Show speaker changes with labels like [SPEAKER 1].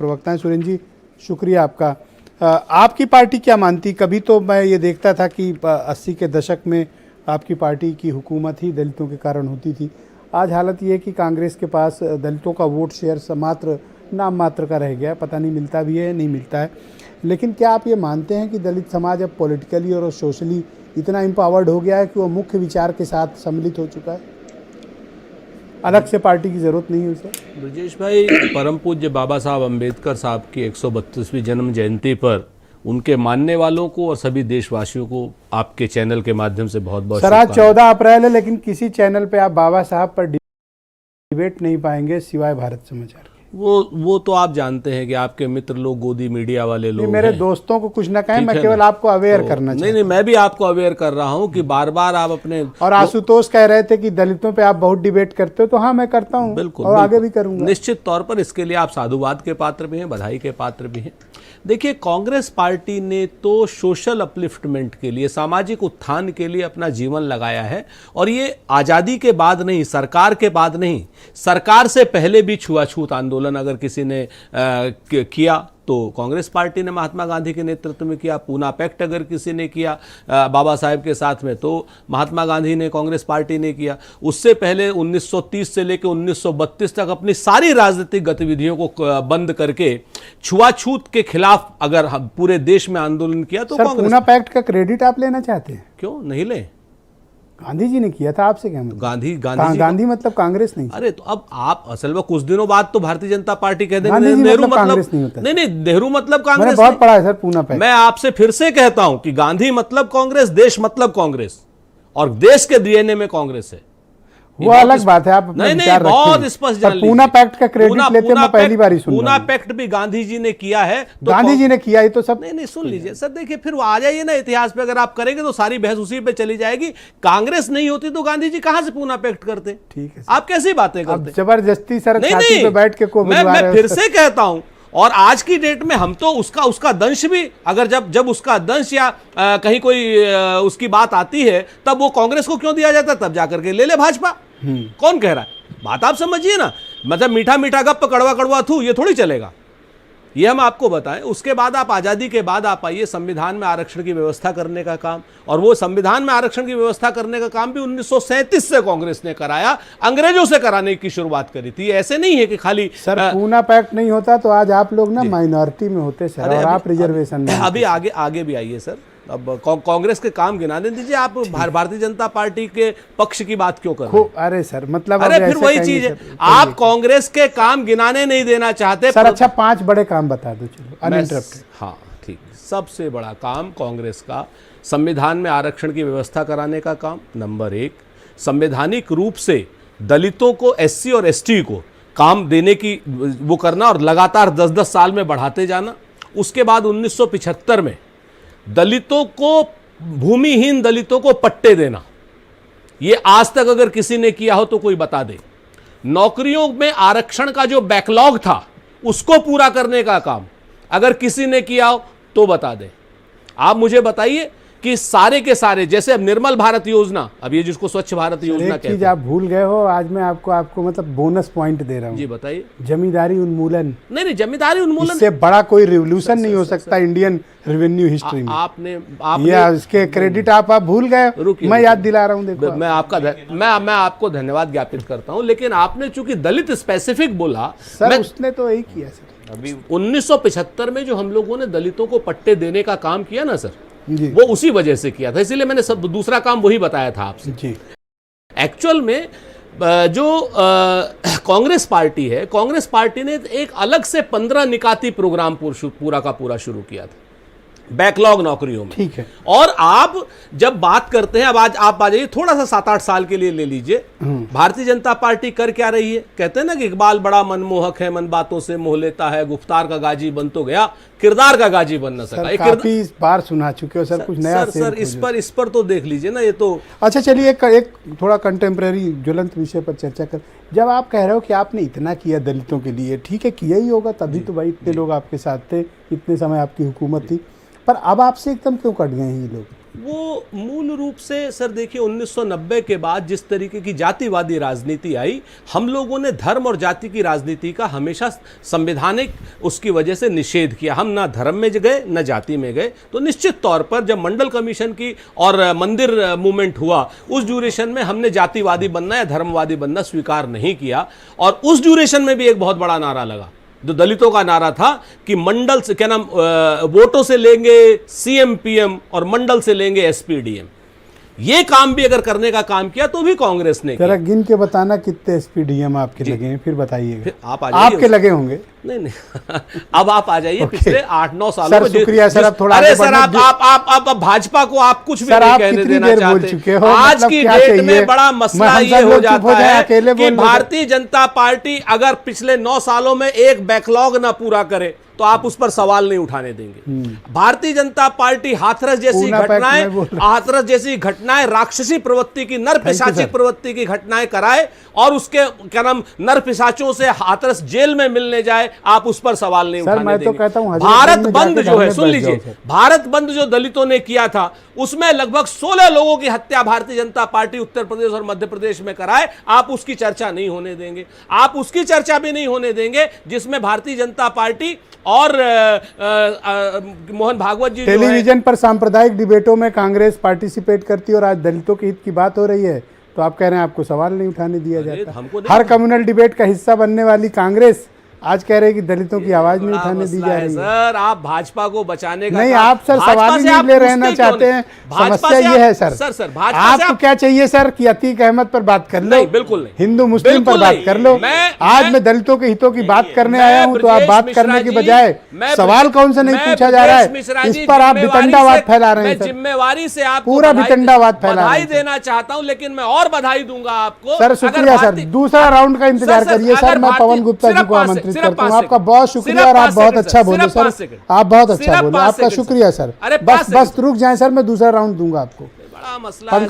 [SPEAKER 1] प्रवक्ता हैं। सुरेंद्र जी, शुक्रिया आपका। आपकी पार्टी क्या मानती? कभी तो मैं ये देखता था कि 80 के दशक में आपकी पार्टी की हुकूमत ही दलितों के कारण होती थी। आज हालत ये है कि कांग्रेस के पास दलितों का वोट शेयर मात्र नाम मात्र का रह गया, पता नहीं मिलता भी है नहीं मिलता है। लेकिन क्या आप ये मानते हैं कि दलित समाज अब पॉलिटिकली और सोशली इतना एम्पावर्ड हो गया है कि वो मुख्य विचार के साथ सम्मिलित हो चुका है, अलग से पार्टी की जरूरत नहीं है उसे?
[SPEAKER 2] ब्रजेश भाई, परम पूज्य बाबा साहब अम्बेडकर साहब की 132वीं जन्म जयंती पर उनके मानने वालों को और सभी देशवासियों को आपके चैनल के माध्यम से बहुत बहुत
[SPEAKER 1] सर, आज 14 अप्रैल है, लेकिन किसी चैनल पे आप बाबा साहब पर डिबेट नहीं पाएंगे सिवाय भारत समाचार।
[SPEAKER 2] वो तो आप जानते हैं कि आपके मित्र लोग, गोदी मीडिया वाले लोग,
[SPEAKER 1] मेरे दोस्तों को कुछ ना कहें, मैं केवल आपको अवेयर करना
[SPEAKER 2] चाहिए। नहीं, मैं भी आपको अवेयर कर रहा हूं कि बार बार आप अपने,
[SPEAKER 1] और आशुतोष कह रहे थे कि दलितों पे आप बहुत डिबेट करते हो, तो हाँ मैं करता हूं,
[SPEAKER 2] बिल्कुल,
[SPEAKER 1] और आगे भी करूंगा।
[SPEAKER 2] निश्चित तौर पर इसके लिए आप साधुवाद के पात्र भी हैं, बधाई के पात्र भी हैं। देखिए, कांग्रेस पार्टी ने तो सोशल अपलिफ्टमेंट के लिए, सामाजिक उत्थान के लिए अपना जीवन लगाया है, और ये आज़ादी के बाद नहीं, सरकार के बाद नहीं, सरकार से पहले भी छुआछूत आंदोलन अगर किसी ने किया तो कांग्रेस पार्टी ने महात्मा गांधी के नेतृत्व में किया। पूना पैक्ट अगर किसी ने किया बाबा साहेब के साथ में, तो महात्मा गांधी ने, कांग्रेस पार्टी ने किया। उससे पहले 1930 से लेकर 1932 तक अपनी सारी राजनीतिक गतिविधियों को बंद करके छुआछूत के खिलाफ अगर पूरे देश में आंदोलन किया तो
[SPEAKER 1] कांग्रेस। पूना पैक्ट का क्रेडिट आप लेना चाहते हैं?
[SPEAKER 2] क्यों नहीं ले?
[SPEAKER 1] गांधी जी ने किया था, आपसे क्या मतलब? गांधी मतलब कांग्रेस नहीं?
[SPEAKER 2] अरे तो अब आप असल में कुछ दिनों बाद तो भारतीय जनता पार्टी कह देंगे
[SPEAKER 1] नेहरू मतलब कांग्रेस नहीं होता।
[SPEAKER 2] नहीं, नेहरू मतलब कांग्रेस।
[SPEAKER 1] मैंने बहुत पढ़ा है सर पूना पैक्ट।
[SPEAKER 2] मैं आपसे फिर से कहता हूं कि गांधी मतलब कांग्रेस, देश मतलब कांग्रेस, और देश के डीएनए में कांग्रेस है।
[SPEAKER 1] वो अलग बात है, आप
[SPEAKER 2] नहीं, बहुत स्पष्ट जान लीजिए।
[SPEAKER 1] पूना पैक्ट का क्रेडिट लेते मैं पहली बार ही सुन रहा हूं।
[SPEAKER 2] पूना पैक्ट भी गांधी जी ने किया है, तो
[SPEAKER 1] गांधी जी ने किया, ये तो सब
[SPEAKER 2] नहीं सुन लीजिए सर। देखिए, फिर वो आ जाइए ना इतिहास पे, अगर आप करेंगे तो सारी बहस उसी पे चली जाएगी। कांग्रेस नहीं होती तो गांधी जी कहां से पूना पैक्ट करते?
[SPEAKER 1] ठीक है,
[SPEAKER 2] आप कैसी बातें करते?
[SPEAKER 1] जबरदस्ती सर छाती पे बैठ के को
[SPEAKER 2] मैं फिर से कहता हूं, और आज की डेट में हम तो उसका दंश भी, अगर जब उसका दंश या कहीं कोई उसकी बात आती है, तब वो कांग्रेस को क्यों दिया जाता है? तब जाकर के ले ले भाजपा। कौन कह रहा है? बात आप समझिए ना, मतलब मीठा मीठा गप कड़वा कड़वा थू, ये थोड़ी चलेगा। ये हम आपको बताएं। उसके बाद आप आज़ादी के बाद आप आइए, संविधान में आरक्षण की व्यवस्था करने का काम, और वो संविधान में आरक्षण की व्यवस्था करने का काम भी 1937 से कांग्रेस ने कराया, अंग्रेजों से कराने की शुरुआत करी थी। ऐसे नहीं है कि खाली
[SPEAKER 1] सर पूना पैक्ट नहीं होता तो आज आप लोग ना माइनॉरिटी में होते सर, और आप रिजर्वेशन में।
[SPEAKER 2] अभी आगे भी आइए सर। अब कांग्रेस के काम गिनाने दीजिए। आप भारतीय जनता पार्टी के पक्ष की बात क्यों कर रहे हैं?
[SPEAKER 1] अरे सर, मतलब
[SPEAKER 2] अरे फिर वही चीज है, आप कांग्रेस के काम गिनाने नहीं देना चाहते
[SPEAKER 1] सर। अच्छा, 5 बड़े काम बता दो, चलो अनइंटरप्टेड।
[SPEAKER 2] हाँ ठीक। सबसे बड़ा काम कांग्रेस का संविधान में आरक्षण की व्यवस्था कराने का काम, नंबर 1। संवैधानिक रूप से दलितों को, एससी और एसटी को काम देने की वो करना, और लगातार 10-10 साल में बढ़ाते जाना। उसके बाद 1975 में दलितों को, भूमिहीन दलितों को पट्टे देना। ये आज तक अगर किसी ने किया हो तो कोई बता दे। नौकरियों में आरक्षण का जो बैकलॉग था उसको पूरा करने का काम अगर किसी ने किया हो तो बता दे। आप मुझे बताइए कि सारे के सारे, जैसे अब निर्मल भारत योजना, अब ये जिसको स्वच्छ भारत योजना कहते हैं,
[SPEAKER 1] चीज आप भूल गए हो। आज मैं आपको मतलब बोनस पॉइंट दे रहा हूँ।
[SPEAKER 2] जी बताइए।
[SPEAKER 1] जमींदारी उन्मूलन।
[SPEAKER 2] नहीं, जमींदारी उन्मूलन
[SPEAKER 1] इससे बड़ा कोई रिवोल्यूशन नहीं हो सकता इंडियन रेवेन्यू हिस्ट्री में।
[SPEAKER 2] आपने
[SPEAKER 1] इसके क्रेडिट आप भूल गए, मैं याद दिला रहा हूँ। देखो,
[SPEAKER 2] मैं आपको धन्यवाद ज्ञापित करता हूँ, लेकिन आपने चूंकि दलित स्पेसिफिक बोला
[SPEAKER 1] सर, उसने तो यही किया सर।
[SPEAKER 2] अभी 1975 में जो हम लोगों ने दलितों को पट्टे देने का काम किया ना सर,
[SPEAKER 1] जी,
[SPEAKER 2] वो उसी वजह से किया था। इसीलिए मैंने सब दूसरा काम वही बताया था आपसे।
[SPEAKER 1] जी।
[SPEAKER 2] एक्चुअल में जो कांग्रेस पार्टी है, कांग्रेस पार्टी ने एक अलग से 15 निकाती प्रोग्राम पूरा का पूरा शुरू किया था बैकलॉग नौकरियों में।
[SPEAKER 1] ठीक है।
[SPEAKER 2] और आप जब बात करते हैं, अब आज आप आ जाइए, थोड़ा सा 7-8 साल के लिए ले लीजिए। भारतीय जनता पार्टी कर क्या रही है? कहते हैं ना कि इकबाल बड़ा मनमोहक है, मन बातों से मोह लेता है, गुफ्तार का गाजी बन तो गया, किरदार का गाजी बन न सका।
[SPEAKER 1] काफी बार सुना चुके हो सर, कुछ नया
[SPEAKER 2] सर इस पर तो देख लीजिए ना। ये तो
[SPEAKER 1] अच्छा, चलिए एक थोड़ा कंटेम्प्रेरी ज्वलंत विषय पर चर्चा कर। जब आप कह रहे हो कि आपने इतना किया दलितों के लिए, ठीक है किया ही होगा, तभी तो भाई इतने लोग आपके साथ थे, इतने समय आपकी हुकूमत थी, पर अब आपसे एकदम क्यों कट गए हैं ये लोग?
[SPEAKER 2] वो मूल रूप से सर देखिए 1990 के बाद जिस तरीके की जातिवादी राजनीति आई, हम लोगों ने धर्म और जाति की राजनीति का हमेशा संवैधानिक उसकी वजह से निषेध किया। हम ना धर्म में गए न जाति में गए। तो निश्चित तौर पर जब मंडल कमीशन की और मंदिर मूवमेंट हुआ, उस ड्यूरेशन में हमने जातिवादी बनना या धर्मवादी बनना स्वीकार नहीं किया। और उस ड्यूरेशन में भी एक बहुत बड़ा नारा लगा, जो दलितों का नारा था कि मंडल से क्या नाम वोटों से लेंगे सीएम पीएम और मंडल से लेंगे एसपी डीएम। ये काम भी अगर करने का काम किया तो भी कांग्रेस ने
[SPEAKER 1] जरा गिन के बताना कितने एसपीडीएम आपके लगे हैं, फिर बताइएगा।
[SPEAKER 2] फिर आप आ जाइए।
[SPEAKER 1] आपके लगे होंगे?
[SPEAKER 2] नहीं अब आप आ जाइए पिछले 8-9 सालों
[SPEAKER 1] सर,
[SPEAKER 2] में।
[SPEAKER 1] शुक्रिया सर, अब थोड़ा
[SPEAKER 2] अरे सर आप भाजपा को आप कुछ भी नहीं कहने देना चाहते। आज की डेट में बड़ा मसला ये हो जाता है कि भारतीय जनता पार्टी अगर पिछले 9 सालों में एक बैकलॉग ना पूरा करे तो आप उस पर सवाल नहीं उठाने देंगे। भारतीय जनता पार्टी हाथरस जैसी घटनाएं राक्षसी प्रवृत्ति की, नर पिशाचिक प्रवृत्ति की घटनाएं कराए और उसके क्या नाम नर पिशाचों से हाथरस जेल में मिलने जाए, आप उस पर सवाल नहीं उठाने देंगे। भारत बंद जो है, सुन लीजिए, भारत बंद जो दलितों ने किया था उसमें लगभग 16 लोगों की हत्या भारतीय जनता पार्टी उत्तर प्रदेश और मध्य प्रदेश में कराए, आप उसकी चर्चा नहीं होने देंगे। आप उसकी चर्चा भी नहीं होने देंगे जिसमें भारतीय जनता पार्टी और मोहन भागवत जी
[SPEAKER 1] टेलीविजन पर सांप्रदायिक डिबेटों में कांग्रेस पार्टिसिपेट करती है और आज दलितों के हित की बात हो रही है, तो आप कह रहे हैं आपको सवाल नहीं उठाने दिया जाता। हर कम्युनल डिबेट का हिस्सा बनने वाली कांग्रेस आज कह रहे हैं कि दलितों की आवाज नहीं उठाने दी जा रही है।
[SPEAKER 2] सर आप भाजपा को बचाने का
[SPEAKER 1] नहीं, आप सर सवाल ही नहीं ले रहना चाहते हैं। समस्या ये है सर आपको क्या चाहिए सर कि अतीक अहमद पर बात कर लो?
[SPEAKER 2] बिल्कुल नहीं।
[SPEAKER 1] हिंदू मुस्लिम पर बात कर लो। आज मैं दलितों के हितों की बात करने आया हूँ, तो आप बात करने की बजाय सवाल कौन सा नहीं पूछा जा रहा है, इस पर आप वितंडावाद फैला रहे हैं।
[SPEAKER 2] जिम्मेवारी से आप
[SPEAKER 1] पूरा वितंडावाद फैला रहे हैं।
[SPEAKER 2] बधाई देना चाहता हूँ, लेकिन मैं और बधाई दूंगा आपको।
[SPEAKER 1] सर शुक्रिया सर, दूसरा राउंड का इंतजार करिए सर। मैं पवन गुप्ता जी को आमंत्रित करता हूँ। आपका बहुत शुक्रिया और आप बहुत अच्छा बोले सर, आप बहुत अच्छा बोले, आपका शुक्रिया सर। बस रुक जाएं सर, मैं दूसरा राउंड दूंगा आपको।
[SPEAKER 2] बड़ा मसला है।